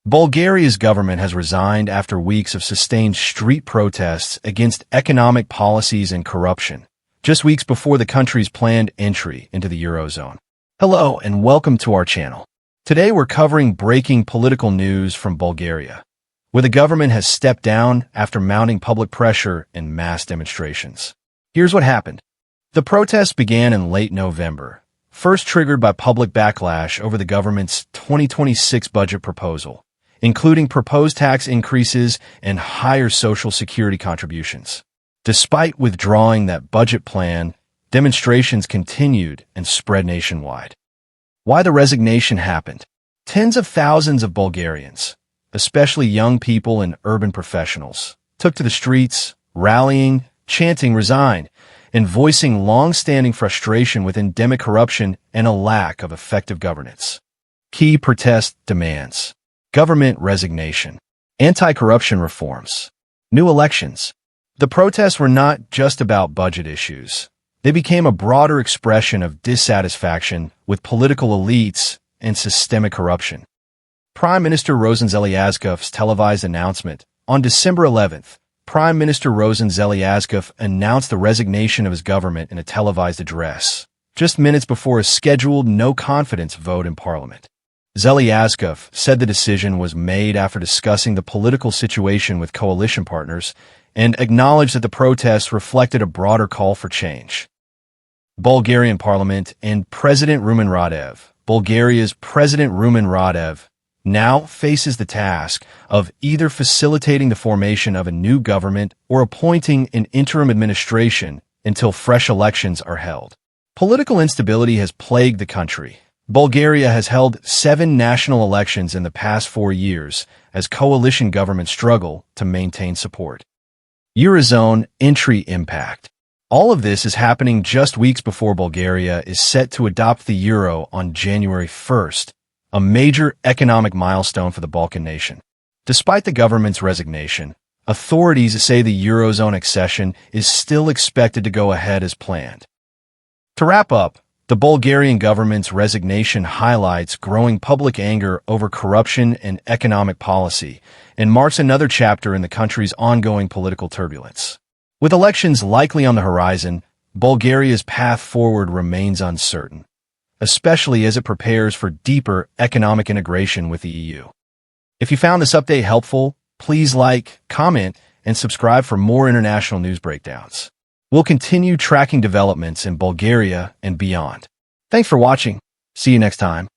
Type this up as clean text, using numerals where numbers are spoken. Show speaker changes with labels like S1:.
S1: Bulgaria's government has resigned after weeks of sustained street protests against economic policies and corruption, just weeks before the country's planned entry into the Eurozone. Hello and welcome to our channel. Today we're covering breaking political news from Bulgaria, where the government has stepped down after mounting public pressure and mass demonstrations. Here's what happened. The protests began in late November, first triggered by public backlash over the government's 2026 budget proposal, including proposed tax increases and higher social security contributions. Despite withdrawing that budget plan, demonstrations continued and spread nationwide. Why the resignation happened? Tens of thousands of Bulgarians, especially young people and urban professionals, took to the streets, rallying, chanting "Resigned," and voicing long-standing frustration with endemic corruption and a lack of effective governance. Key protest demands: government resignation, anti-corruption reforms, new elections. The protests were not just about budget issues. They became a broader expression of dissatisfaction with political elites and systemic corruption. Prime Minister Rosen Zhelyazkov's televised announcement. On December 11th, Prime Minister Rosen Zhelyazkov announced the resignation of his government in a televised address, just minutes before a scheduled no-confidence vote in Parliament. Zhelyazkov said the decision was made after discussing the political situation with coalition partners and acknowledged that the protests reflected a broader call for change. Bulgarian Parliament and President Rumen Radev, Bulgaria's President Rumen Radev, now faces the task of either facilitating the formation of a new government or appointing an interim administration until fresh elections are held. Political instability has plagued the country. Bulgaria has held 7 national elections in the past 4 years as coalition governments struggle to maintain support. Eurozone entry impact. All of this is happening just weeks before Bulgaria is set to adopt the euro on January 1st, a major economic milestone for the Balkan nation. Despite the government's resignation, authorities say the Eurozone accession is still expected to go ahead as planned. To wrap up, the Bulgarian government's resignation highlights growing public anger over corruption and economic policy and marks another chapter in the country's ongoing political turbulence. With elections likely on the horizon, Bulgaria's path forward remains uncertain, especially as it prepares for deeper economic integration with the EU. If you found this update helpful, please like, comment, and subscribe for more international news breakdowns. We'll continue tracking developments in Bulgaria and beyond. Thanks for watching. See you next time.